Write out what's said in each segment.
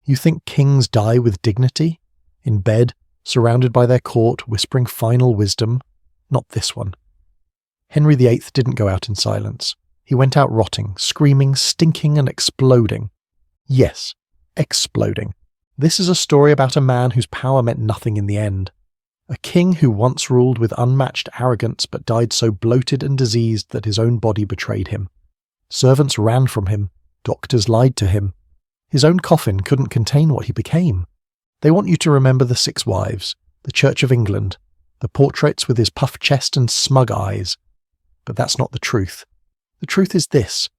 You think kings die with dignity? In bed, surrounded by their court, whispering final wisdom? Not this one. Henry VIII didn't go out in silence. He went out rotting, screaming, stinking and exploding. Yes, exploding. This is a story about a man whose power meant nothing in the end. A king who once ruled with unmatched arrogance but died so bloated and diseased that his own body betrayed him. Servants ran from him. Doctors lied to him. His own coffin couldn't contain what he became. They want you to remember the 6 wives, the Church of England, the portraits with his puffed chest and smug eyes. But that's not the truth. The truth is this.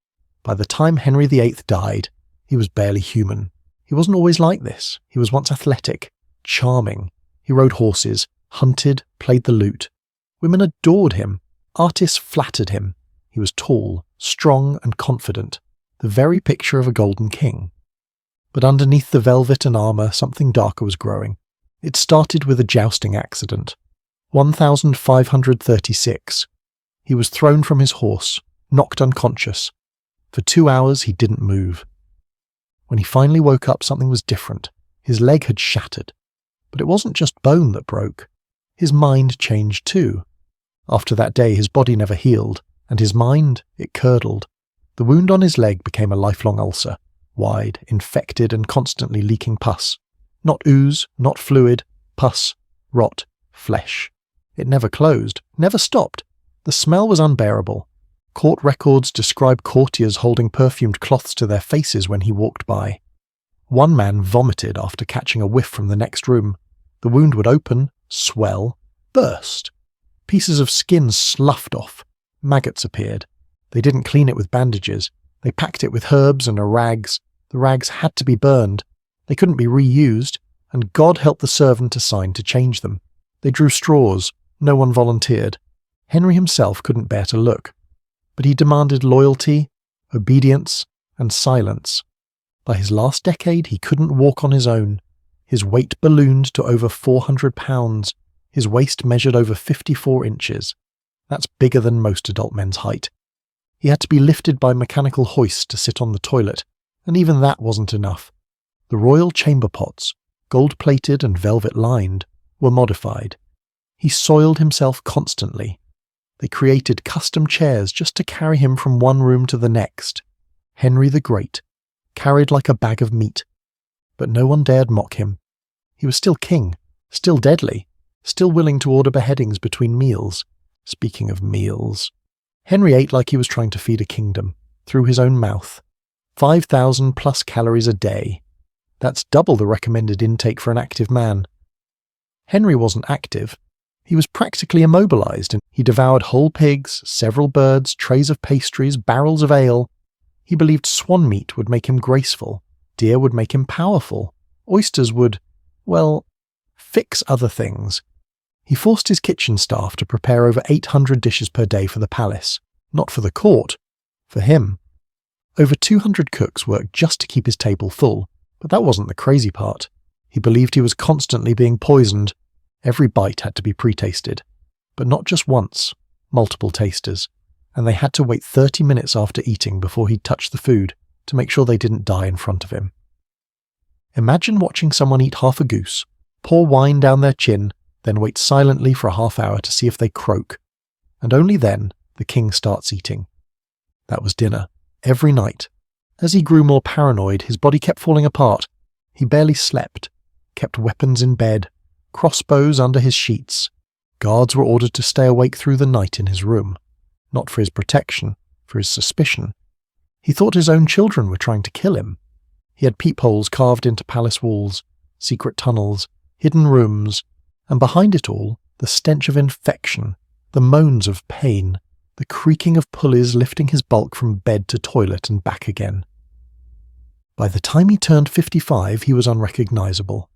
By the time Henry VIII died, he was barely human. He wasn't always like this. He was once athletic, charming. He rode horses, hunted, played the lute. Women adored him. Artists flattered him. He was tall, strong and confident, the very picture of a golden king. But underneath the velvet and armour, something darker was growing. It started with a jousting accident. 1536. He was thrown from his horse, knocked unconscious. For 2 hours he didn't move. When he finally woke up, something was different. His leg had shattered. But it wasn't just bone that broke. His mind changed too. After that day his body never healed, and his mind, it curdled. The wound on his leg became a lifelong ulcer, wide, infected and constantly leaking pus. Not ooze, not fluid, pus, rot, flesh. It never closed, never stopped. The smell was unbearable. Court records describe courtiers holding perfumed cloths to their faces when he walked by. One man vomited after catching a whiff from the next room. The wound would open, swell, burst. Pieces of skin sloughed off. Maggots appeared. They didn't clean it with bandages. They packed it with herbs and rags. The rags had to be burned. They couldn't be reused, and God helped the servant assign to change them. They drew straws. No one volunteered. Henry himself couldn't bear to look. But he demanded loyalty, obedience, and silence. By his last decade, he couldn't walk on his own. His weight ballooned to over 400 pounds. His waist measured over 54 inches. That's bigger than most adult men's height. He had to be lifted by mechanical hoists to sit on the toilet, and even that wasn't enough. The royal chamber pots, gold-plated and velvet-lined, were modified. He soiled himself constantly. They created custom chairs just to carry him from one room to the next. Henry the Great, carried like a bag of meat. But no one dared mock him. He was still king, still deadly, still willing to order beheadings between meals. Speaking of meals, Henry ate like he was trying to feed a kingdom, through his own mouth. 5,000 plus calories a day. That's double the recommended intake for an active man. Henry wasn't active. He was practically immobilized, and he devoured whole pigs, several birds, trays of pastries, barrels of ale. He believed swan meat would make him graceful, deer would make him powerful, oysters would, well, fix other things. He forced his kitchen staff to prepare over 800 dishes per day for the palace, not for the court, for him. Over 200 cooks worked just to keep his table full, but that wasn't the crazy part. He believed he was constantly being poisoned. Every bite had to be pre-tasted, but not just once, multiple tasters, and they had to wait 30 minutes after eating before he'd touch the food to make sure they didn't die in front of him. Imagine watching someone eat half a goose, pour wine down their chin, then wait silently for a half hour to see if they croak, and only then the king starts eating. That was dinner, every night. As he grew more paranoid, his body kept falling apart. He barely slept, kept weapons in bed, crossbows under his sheets. Guards were ordered to stay awake through the night in his room, not for his protection, for his suspicion. He thought his own children were trying to kill him. He had peepholes carved into palace walls, secret tunnels, hidden rooms, and behind it all, the stench of infection, the moans of pain, the creaking of pulleys lifting his bulk from bed to toilet and back again. By the time he turned 55, he was unrecognizable.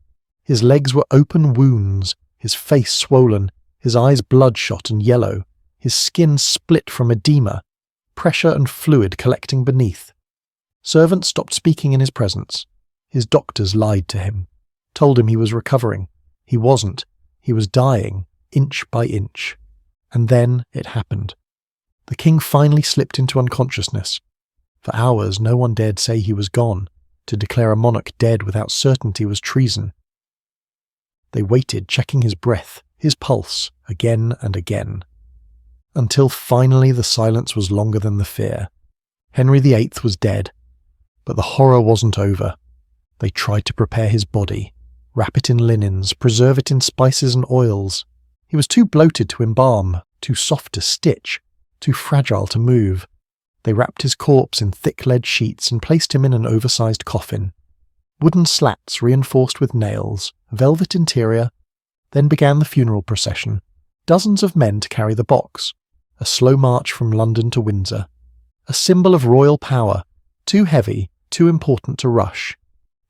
His legs were open wounds, his face swollen, his eyes bloodshot and yellow, his skin split from edema, pressure and fluid collecting beneath. Servants stopped speaking in his presence. His doctors lied to him, told him he was recovering. He wasn't. He was dying, inch by inch. And then it happened. The king finally slipped into unconsciousness. For hours, no one dared say he was gone. To declare a monarch dead without certainty was treason. They waited, checking his breath, his pulse, again and again. Until finally the silence was longer than the fear. Henry VIII was dead. But the horror wasn't over. They tried to prepare his body, wrap it in linens, preserve it in spices and oils. He was too bloated to embalm, too soft to stitch, too fragile to move. They wrapped his corpse in thick lead sheets and placed him in an oversized coffin. Wooden slats reinforced with nails, velvet interior. Then began the funeral procession. Dozens of men to carry the box. A slow march from London to Windsor. A symbol of royal power, too heavy, too important to rush.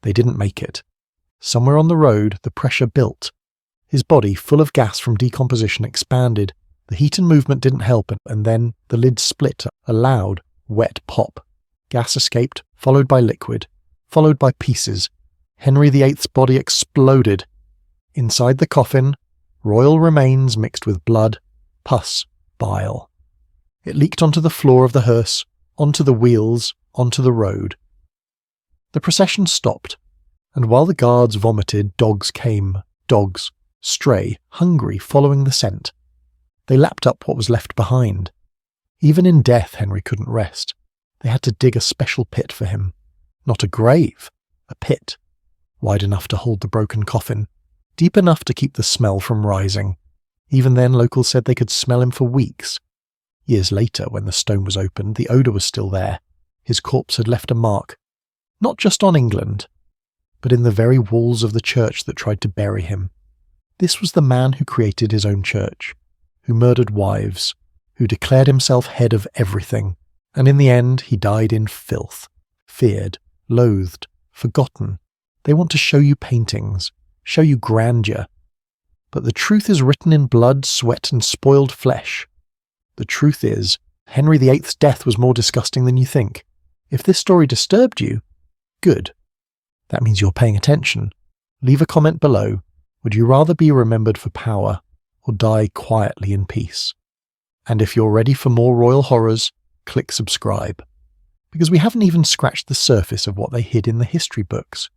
They didn't make it. Somewhere on the road, the pressure built. His body, full of gas from decomposition, expanded. The heat and movement didn't help, and then the lid split, a loud, wet pop. Gas escaped, followed by liquid, followed by pieces. Henry VIII's body exploded. Inside the coffin, royal remains mixed with blood, pus, bile. It leaked onto the floor of the hearse, onto the wheels, onto the road. The procession stopped, and while the guards vomited, dogs came, dogs, stray, hungry, following the scent. They lapped up what was left behind. Even in death, Henry couldn't rest. They had to dig a special pit for him. Not a grave, a pit. Wide enough to hold the broken coffin, deep enough to keep the smell from rising. Even then, locals said they could smell him for weeks. Years later, when the stone was opened, the odour was still there. His corpse had left a mark, not just on England, but in the very walls of the church that tried to bury him. This was the man who created his own church, who murdered wives, who declared himself head of everything, and in the end he died in filth, feared, loathed, forgotten. They want to show you paintings, show you grandeur. But the truth is written in blood, sweat, and spoiled flesh. The truth is, Henry VIII's death was more disgusting than you think. If this story disturbed you, good. That means you're paying attention. Leave a comment below. Would you rather be remembered for power or die quietly in peace? And if you're ready for more royal horrors, click subscribe. Because we haven't even scratched the surface of what they hid in the history books.